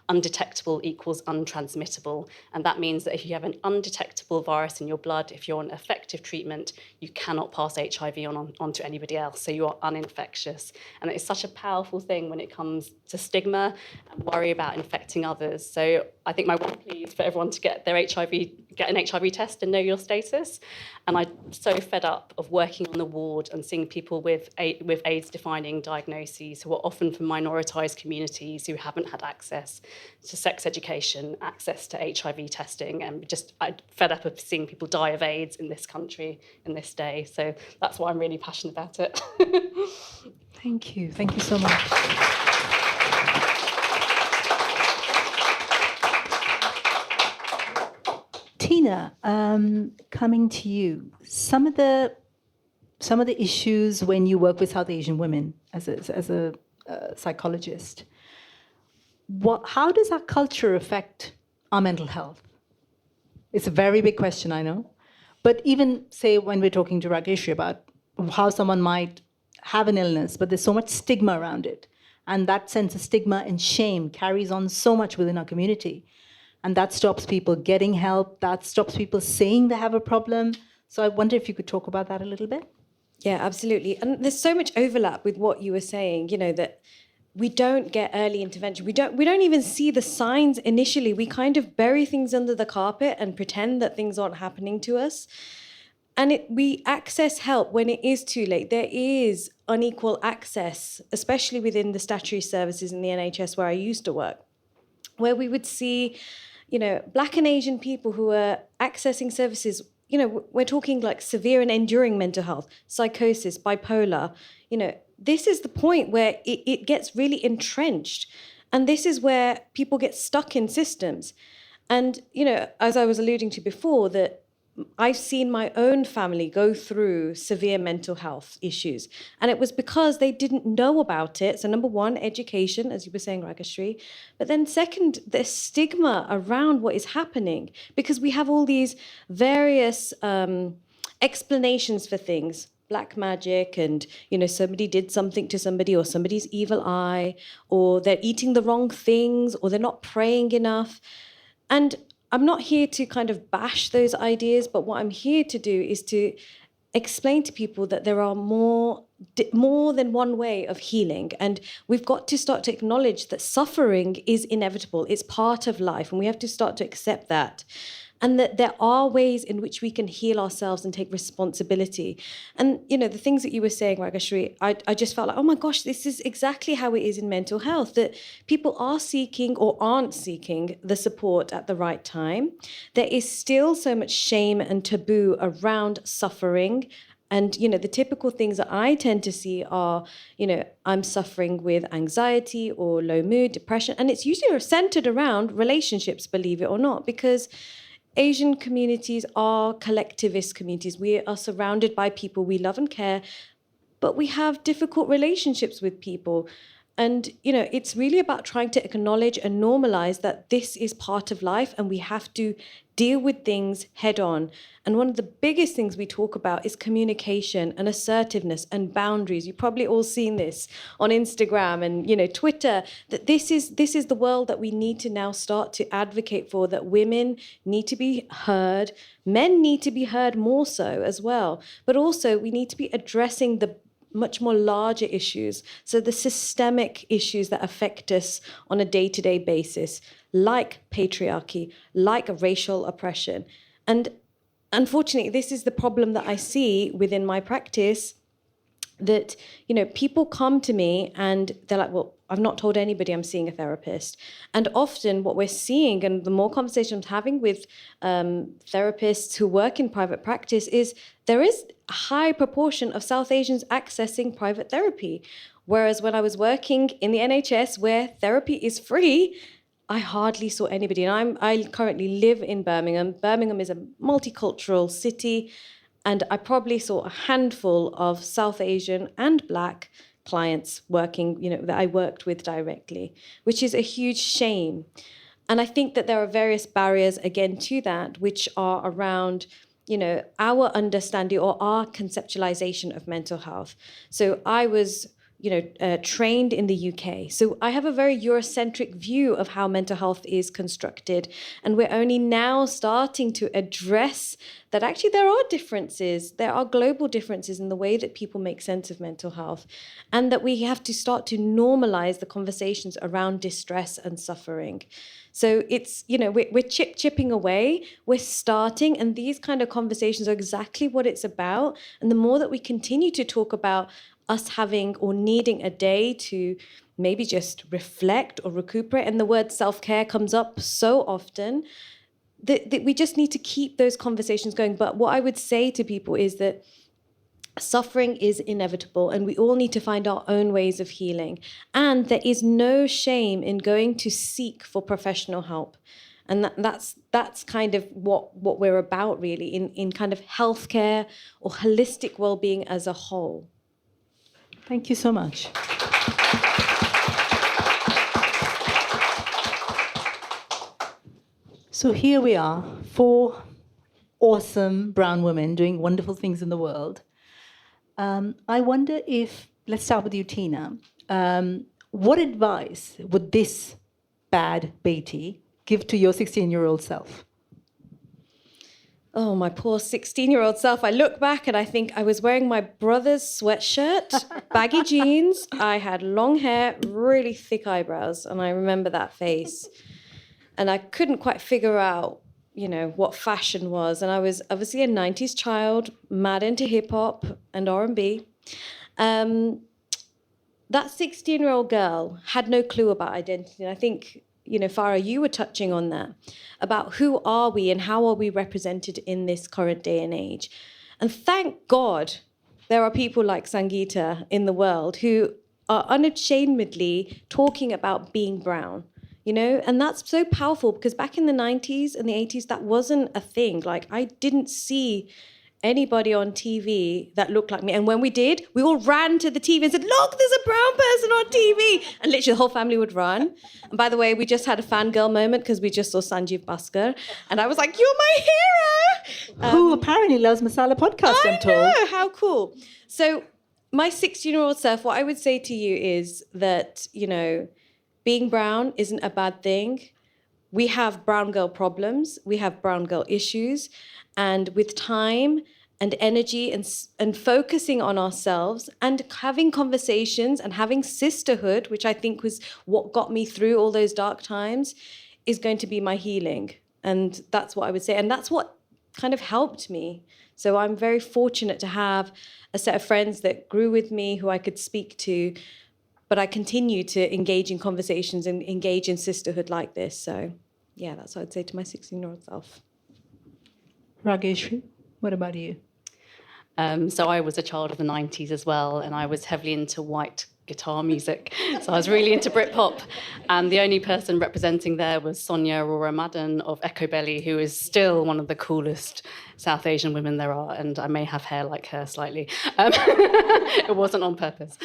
undetectable equals untransmittable. And that means that if you have an undetectable virus in your blood, if you're on effective treatment, you cannot pass HIV on to anybody else. So you are uninfectious. And it's such a powerful thing when it comes to stigma and worry about infecting others. So I think my one plea is for everyone to get their HIV get an HIV test and know your status. And I'm so fed up of working on the ward and seeing people with AIDS-defining diagnoses who are often from minoritized communities who haven't had access to sex education, access to HIV testing, and I'm fed up of seeing people die of AIDS in this country in this day. So that's why I'm really passionate about it. Thank you. Thank you so much. Tina, coming to you, some of the issues when you work with South Asian women as a psychologist, how does our culture affect our mental health? It's a very big question, I know, but even say when we're talking to Rageshri about how someone might have an illness, but there's so much stigma around it, and that sense of stigma and shame carries on so much within our community. And that stops people getting help. That stops people saying they have a problem. So I wonder if you could talk about that a little bit. Yeah, absolutely. And there's so much overlap with what you were saying, that we don't get early intervention. We don't even see the signs initially. We kind of bury things under the carpet and pretend that things aren't happening to us. And we access help when it is too late. There is unequal access, especially within the statutory services in the NHS where I used to work, where we would see Black and Asian people who are accessing services, we're talking like severe and enduring mental health, psychosis, bipolar. This is the point where it gets really entrenched. And this is where people get stuck in systems. And, as I was alluding to before, that I've seen my own family go through severe mental health issues. And it was because they didn't know about it. So number one, education, as you were saying, Rageshri. But then second, the stigma around what is happening. Because we have all these various explanations for things. Black magic and, somebody did something to somebody, or somebody's evil eye, or they're eating the wrong things, or they're not praying enough. And I'm not here to kind of bash those ideas, but what I'm here to do is to explain to people that there are more than one way of healing. And we've got to start to acknowledge that suffering is inevitable. It's part of life, and we have to start to accept that. And that there are ways in which we can heal ourselves and take responsibility. And, the things that you were saying, Rageshri, I just felt like, oh my gosh, this is exactly how it is in mental health, that people are seeking or aren't seeking the support at the right time. There is still so much shame and taboo around suffering. And, the typical things that I tend to see are, I'm suffering with anxiety or low mood, depression. And it's usually centered around relationships, believe it or not, because Asian communities are collectivist communities. We are surrounded by people we love and care, but we have difficult relationships with people. And, it's really about trying to acknowledge and normalize that this is part of life and we have to deal with things head on. And one of the biggest things we talk about is communication and assertiveness and boundaries. You've probably all seen this on Instagram and, Twitter, that this is the world that we need to now start to advocate for, that women need to be heard, men need to be heard more so as well. But also we need to be addressing the much more larger issues. So the systemic issues that affect us on a day-to-day basis, like patriarchy, like racial oppression. And unfortunately, this is the problem that I see within my practice, that, people come to me and they're like, well, I've not told anybody I'm seeing a therapist. And often what we're seeing, and the more conversations I'm having with therapists who work in private practice, is there is a high proportion of South Asians accessing private therapy. Whereas when I was working in the NHS, where therapy is free, I hardly saw anybody. And I currently live in Birmingham. Birmingham is a multicultural city. And I probably saw a handful of South Asian and Black clients working, that I worked with directly, which is a huge shame. And I think that there are various barriers, again, to that, which are around, our understanding or our conceptualization of mental health. So I was, trained in the UK. So I have a very Eurocentric view of how mental health is constructed. And we're only now starting to address that actually there are differences. There are global differences in the way that people make sense of mental health. And that we have to start to normalize the conversations around distress and suffering. So it's, we're chipping away, we're starting, and these kind of conversations are exactly what it's about. And the more that we continue to talk about us having or needing a day to maybe just reflect or recuperate, and the word self-care comes up so often, that we just need to keep those conversations going. But what I would say to people is that suffering is inevitable, and we all need to find our own ways of healing. And there is no shame in going to seek for professional help. And that's kind of what we're about, really, in kind of healthcare or holistic well-being as a whole. Thank you so much. So here we are, 4 awesome brown women doing wonderful things in the world. I wonder if, let's start with you, Tina. What advice would this Bad Betis give to your 16-year-old self? Oh, my poor 16-year-old self. I look back and I think I was wearing my brother's sweatshirt, baggy jeans. I had long hair, really thick eyebrows, and I remember that face. And I couldn't quite figure out, what fashion was. And I was obviously a 90s child, mad into hip-hop and R&B. That 16-year-old girl had no clue about identity. And I think, Farah, you were touching on that, about who are we and how are we represented in this current day and age. And thank God there are people like Sangeeta in the world who are unashamedly talking about being brown, and that's so powerful, because back in the 90s and the 80s, that wasn't a thing. Like, I didn't see anybody on TV that looked like me. And when we did, we all ran to the TV and said, look, there's a brown person on TV. And literally the whole family would run. And by the way, we just had a fangirl moment because we just saw Sanjeev Bhaskar. And I was like, you're my hero. Who apparently loves Masala Podcast, I'm told. I know, how cool. So my 16-year-old self, what I would say to you is that, being brown isn't a bad thing. We have brown girl problems. We have brown girl issues. And with time and energy and focusing on ourselves and having conversations and having sisterhood, which I think was what got me through all those dark times, is going to be my healing. And that's what I would say. And that's what kind of helped me. So I'm very fortunate to have a set of friends that grew with me, who I could speak to. But I continue to engage in conversations and engage in sisterhood like this. So, yeah, that's what I'd say to my 16-year-old self. Rageshri, what about you? So I was a child of the 90s as well, and I was heavily into white guitar music. So I was really into Britpop. And the only person representing there was Sonia Aurora Madden of Echo Belly, who is still one of the coolest South Asian women there are. And I may have hair like her slightly. It wasn't on purpose.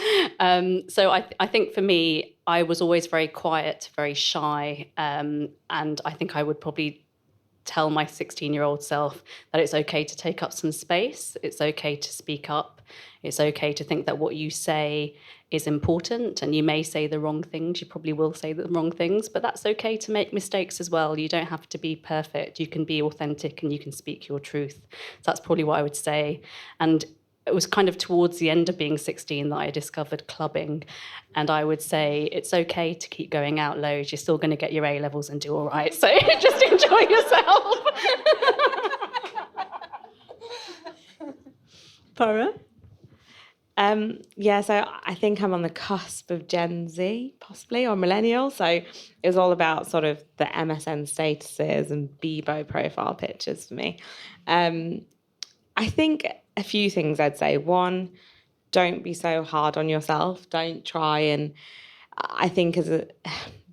So I think for me, I was always very quiet, very shy. And I think I would probably tell my 16-year-old self that it's okay to take up some space. It's okay to speak up. It's okay to think that what you say is important, and you may say the wrong things. You probably will say the wrong things, but that's okay to make mistakes as well. You don't have to be perfect. You can be authentic and you can speak your truth. So that's probably what I would say. And it was kind of towards the end of being 16 that I discovered clubbing. And I would say it's okay to keep going out loads. You're still going to get your A-levels and do all right. So just enjoy yourself. Farah? So I think I'm on the cusp of Gen Z, possibly, or millennial. So it was all about sort of the MSN statuses and Bebo profile pictures for me. I think a few things I'd say. One, don't be so hard on yourself. Don't try and, I think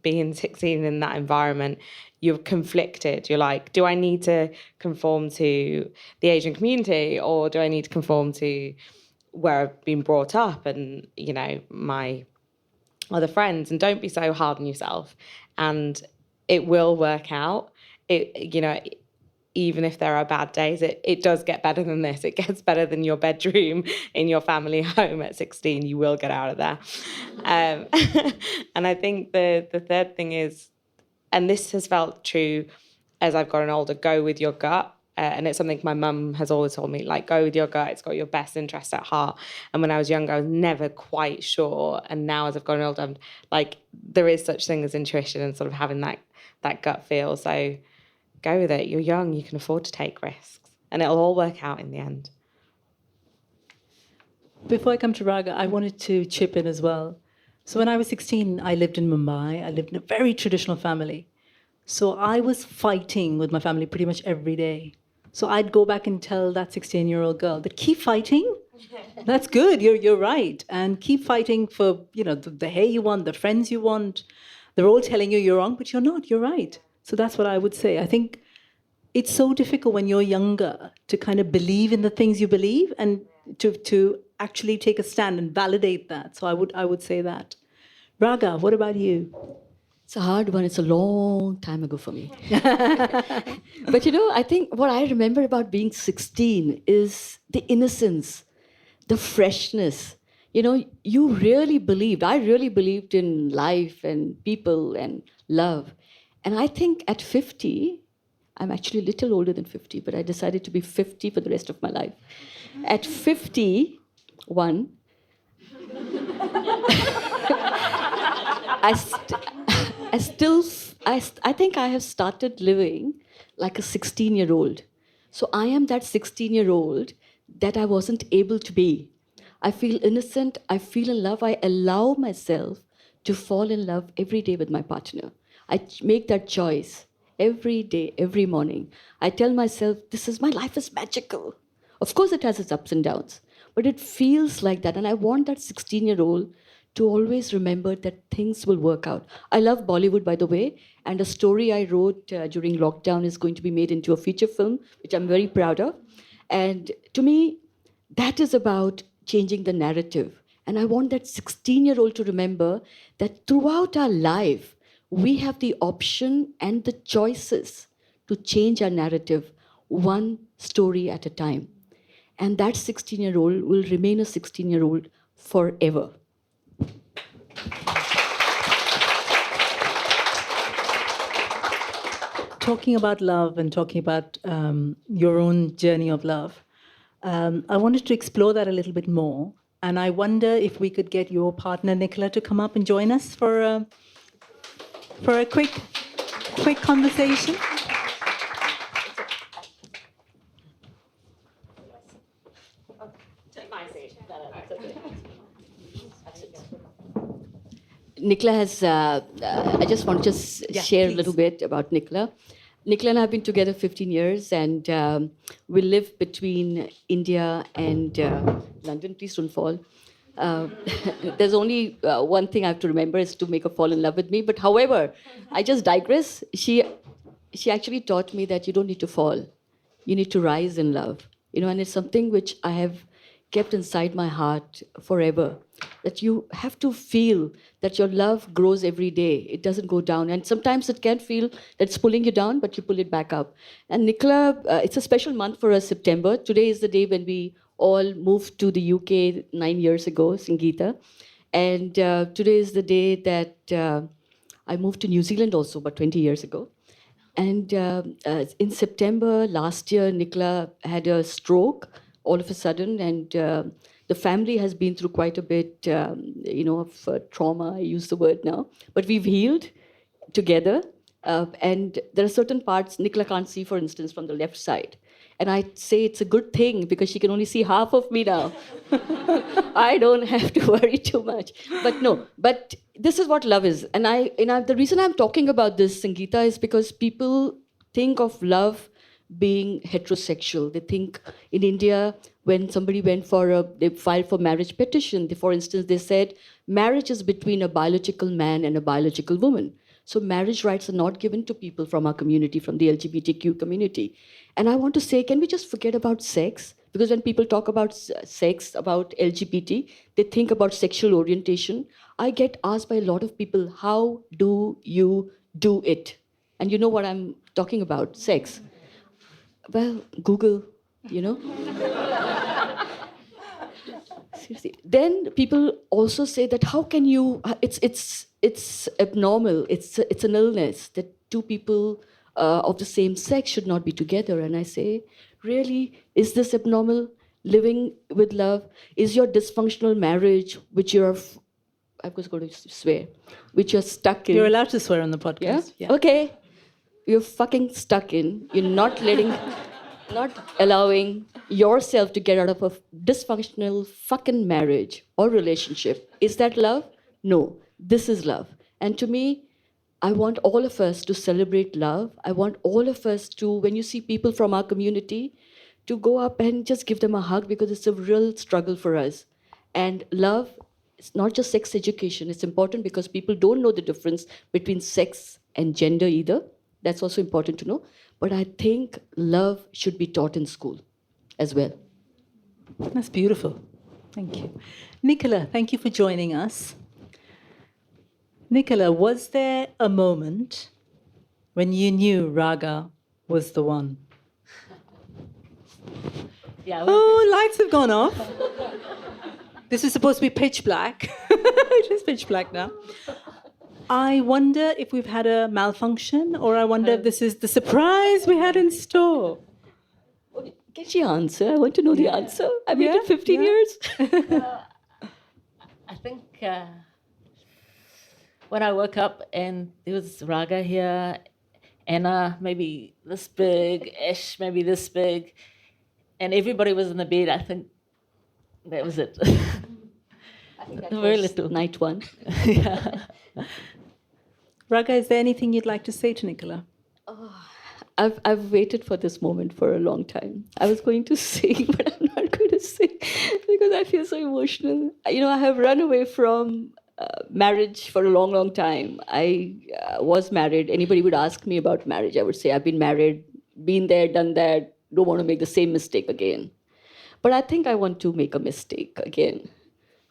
being 16 in that environment, you're conflicted. You're like, do I need to conform to the Asian community, or do I need to conform to where I've been brought up and, my other friends? And don't be so hard on yourself. And it will work out. even if there are bad days, it does get better than this. It gets better than your bedroom in your family home at 16. You will get out of there. And I think the third thing is, and this has felt true as I've gotten older, go with your gut. And it's something my mum has always told me, like, go with your gut. It's got your best interest at heart. And when I was younger, I was never quite sure. And now as I've gotten older, I'm like, there is such thing as intuition and sort of having that gut feel. So go with it. You're young. You can afford to take risks. And it'll all work out in the end. Before I come to Raga, I wanted to chip in as well. So when I was 16, I lived in Mumbai. I lived in a very traditional family. So I was fighting with my family pretty much every day. So I'd go back and tell that 16-year-old girl that keep fighting. That's good. You're right. And keep fighting for, the hair you want, the friends you want. They're all telling you you're wrong, but you're not. You're right. So that's what I would say. I think it's so difficult when you're younger to kind of believe in the things you believe and to actually take a stand and validate that. So I would say that. Raga, what about you? It's a hard one. It's a long time ago for me. But I think what I remember about being 16 is the innocence, the freshness. You really believed. I really believed in life and people and love. And I think at 50, I'm actually a little older than 50, but I decided to be 50 for the rest of my life. At 51, I think I have started living like a 16-year-old. So I am that 16-year-old that I wasn't able to be. I feel innocent. I feel in love. I allow myself to fall in love every day with my partner. I make that choice every day, every morning. I tell myself, my life is magical. Of course, it has its ups and downs, but it feels like that. And I want that 16-year-old to always remember that things will work out. I love Bollywood, by the way, and a story I wrote during lockdown is going to be made into a feature film, which I'm very proud of. And to me, that is about changing the narrative. And I want that 16-year-old to remember that throughout our life, we have the option and the choices to change our narrative one story at a time. And that 16-year-old will remain a 16-year-old forever. Talking about love and talking about your own journey of love, I wanted to explore that a little bit more. And I wonder if we could get your partner, Nicola, to come up and join us for a quick conversation. Nicola has, I just want to share a little bit about Nicola. Nicola and I have been together 15 years and we live between India and London. Please don't fall. There's only one thing I have to remember is to make her fall in love with me. But however, I just digress. She actually taught me that you don't need to fall. You need to rise in love. And it's something which I have kept inside my heart forever. That you have to feel that your love grows every day. It doesn't go down. And sometimes it can feel that it's pulling you down, but you pull it back up. And Nicola, it's a special month for us, September. Today is the day when we all moved to the UK 9 years ago, Sangeeta. And today is the day that I moved to New Zealand also about 20 years ago. And in September last year, Nicola had a stroke all of a sudden. And the family has been through quite a bit, of trauma, I use the word now. But we've healed together. And there are certain parts Nicola can't see, for instance, from the left side. And I say it's a good thing because she can only see half of me now. I don't have to worry too much. But this is what love is. And the reason I'm talking about this, Sangeeta, is because people think of love being heterosexual. They think in India, when somebody they filed for marriage petition, for instance, they said marriage is between a biological man and a biological woman. So marriage rights are not given to people from our community, from the LGBTQ community. And I want to say, can we just forget about sex? Because when people talk about sex, about LGBT, they think about sexual orientation. I get asked by a lot of people, how do you do it? And you know what I'm talking about, sex. Well, Google, you know. Seriously. Then people also say that how can you? It's abnormal. It's an illness that two people of the same sex should not be together. And I say, really, is this abnormal? Living with love? Is your dysfunctional marriage, which you're, I was going to swear, which you're stuck in? You're allowed to swear on the podcast. Yeah? Okay. You're fucking stuck in. You're not allowing yourself to get out of a dysfunctional fucking marriage or relationship. Is that love? No. This is love. And to me, I want all of us to celebrate love. I want all of us to, when you see people from our community, to go up and just give them a hug, because it's a real struggle for us. And love, it's not just sex education. It's important because people don't know the difference between sex and gender either. That's also important to know. But I think love should be taught in school as well. That's beautiful. Thank you. Nicola, thank you for joining us. Nicola, was there a moment when you knew Raga was the one? Yeah. Oh, lights have gone off. This is supposed to be pitch black. It is pitch black now. I wonder if we've had a malfunction, or I wonder if this is the surprise we had in store. Can she answer? I want to know the answer. I've waited 15 years. I think when I woke up and there was Raga here, Anna maybe this big, Ash maybe this big, and everybody was in the bed, I think that was it. I think that Very was little. night one. Yeah. Raga, is there anything you'd like to say to Nicola? I've waited for this moment for a long time. I was going to sing, but I'm not going to sing because I feel so emotional. You know, I have run away from marriage for a long, long time. I was married. Anybody would ask me about marriage, I would say, I've been married, been there, done that, don't want to make the same mistake again. But I think I want to make a mistake again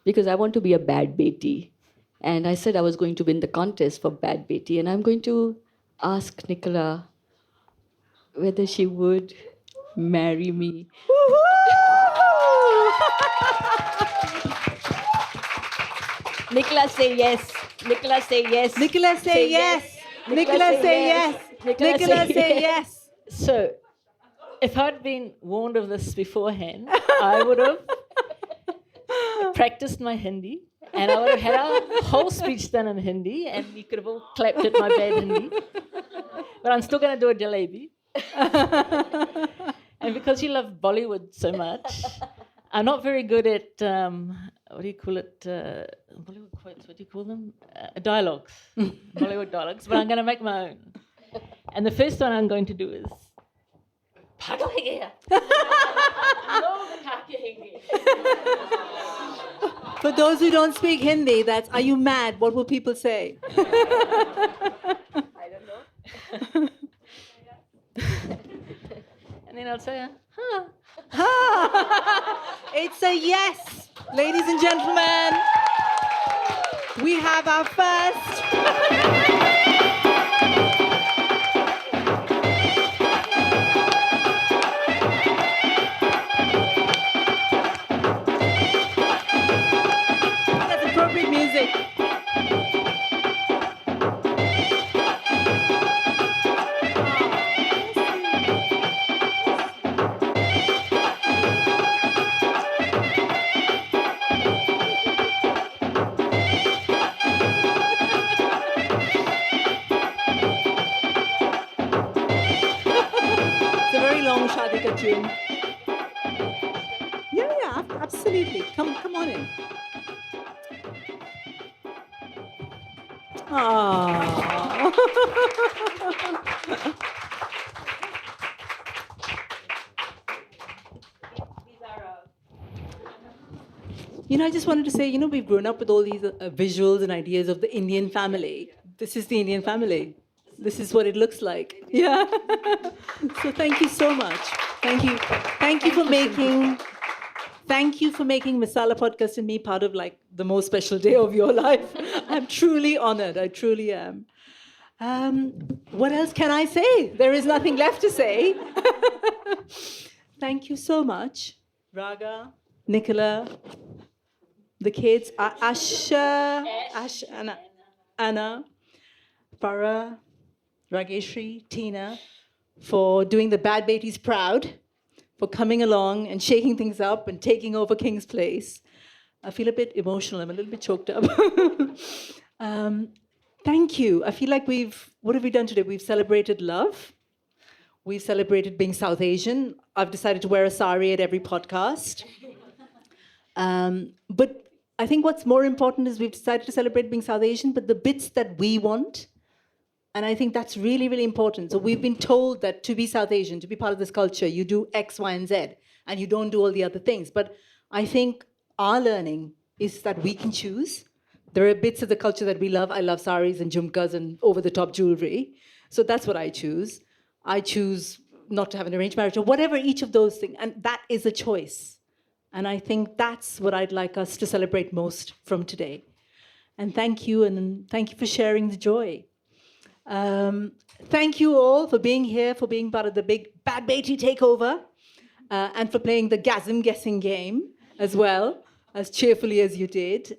because I want to be a bad Beti. And I said I was going to win the contest for Bad Beti, and I'm going to ask Nicola whether she would marry me. Nicola, say yes. Nicola, say yes. Nicola, say yes. Nicola, say yes. Nicola, say yes. So, if I'd been warned of this beforehand, I would have practiced my Hindi, and I would have had a whole speech done in Hindi, and you could have all clapped at my bad Hindi. But I'm still going to do a jalebi. And because you love Bollywood so much, I'm not very good at, what do you call it? Bollywood quotes, what do you call them? Dialogues. Bollywood dialogues. But I'm going to make my own. And the first one I'm going to do is, Pagal hai gaya. No, khake hinge. For those who don't speak Hindi, that's, are you mad? What will people say? I don't know. And then I'll say, It's a yes, ladies and gentlemen. We have our first. That's appropriate music. Shaadi ka tune. Yeah, absolutely. Come on in. I just wanted to say, we've grown up with all these visuals and ideas of the Indian family. This is the Indian family. This is what it looks like. Yeah. So thank you so much. Thank you. Thank you for making Masala Podcast and me part of the most special day of your life. I'm truly honored. I truly am. What else can I say? There is nothing left to say. Thank you so much, Raga, Nicola, the kids, Asha, Anna, Farah, Rageshri, Tina, for doing the Bad Betis proud, for coming along and shaking things up and taking over King's Place. I feel a bit emotional. I'm a little bit choked up. Thank you. I feel like what have we done today? We've celebrated love. We've celebrated being South Asian. I've decided to wear a sari at every podcast. But I think what's more important is we've decided to celebrate being South Asian, but the bits that we want. And I think that's really, really important. So we've been told that to be South Asian, to be part of this culture, you do X, Y, and Z, and you don't do all the other things. But I think our learning is that we can choose. There are bits of the culture that we love. I love saris and jhumkas and over-the-top jewelry. So that's what I choose. I choose not to have an arranged marriage or whatever each of those things. And that is a choice. And I think that's what I'd like us to celebrate most from today. And thank you for sharing the joy. Thank you all for being here, for being part of the big Bad Betis takeover, and for playing the gasm guessing game as well, as cheerfully as you did.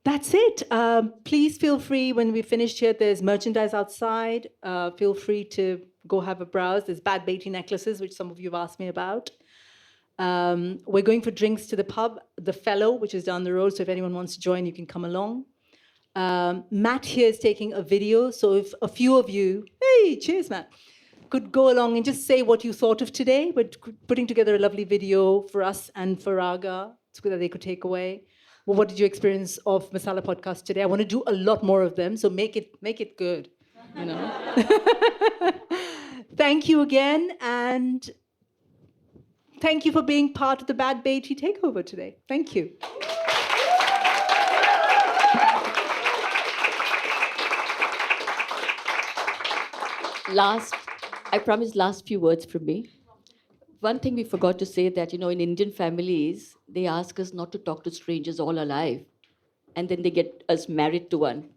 That's it. Please feel free, when we finished here, there's merchandise outside. Feel free to go have a browse. There's Bad Betis necklaces, which some of you have asked me about. We're going for drinks to the pub, The Fellow, which is down the road. So if anyone wants to join, you can come along. Matt here is taking a video. So if a few of you, hey, cheers, Matt, could go along and just say what you thought of today. We're putting together a lovely video for us and for Raga so that they could take away. Well, what did you experience of Masala Podcast today? I want to do a lot more of them, so make it good, you know. Thank you again, and thank you for being part of the Bad Betis takeover today. Thank you. I promise last few words from me. One thing we forgot to say that, in Indian families, they ask us not to talk to strangers all our life. And then they get us married to one.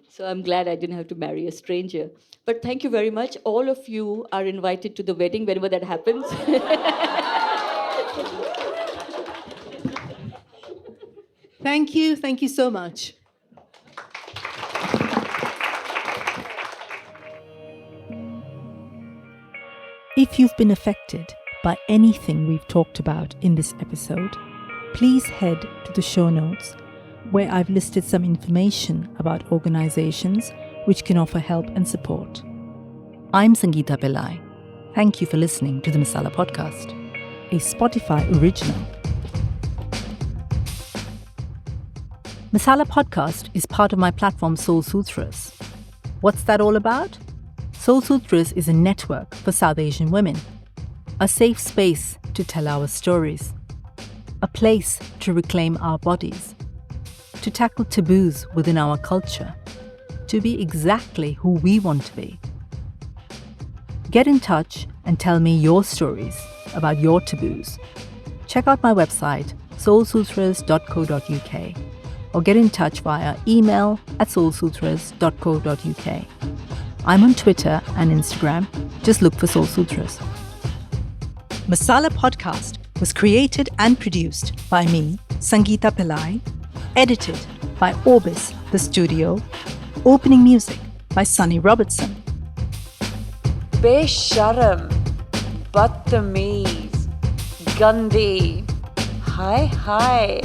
So I'm glad I didn't have to marry a stranger. But thank you very much. All of you are invited to the wedding whenever that happens. Thank you. Thank you so much. If you've been affected by anything we've talked about in this episode, please head to the show notes where I've listed some information about organizations which can offer help and support. I'm Sangeeta Pillai. Thank you for listening to the Masala Podcast, a Spotify original. Masala Podcast is part of my platform Soul Sutras. What's that all about? Soul Sutras is a network for South Asian women, a safe space to tell our stories, a place to reclaim our bodies, to tackle taboos within our culture, to be exactly who we want to be. Get in touch and tell me your stories about your taboos. Check out my website, soulsutras.co.uk, or get in touch via email at soulsutras.co.uk. I'm on Twitter and Instagram. Just look for Soul Sutras. Masala Podcast was created and produced by me, Sangeeta Pillai, edited by Orbis, the studio, opening music by Sunny Robertson. Besharam, Badtameez, Gandhi, Hi,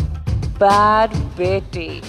Bad Betis.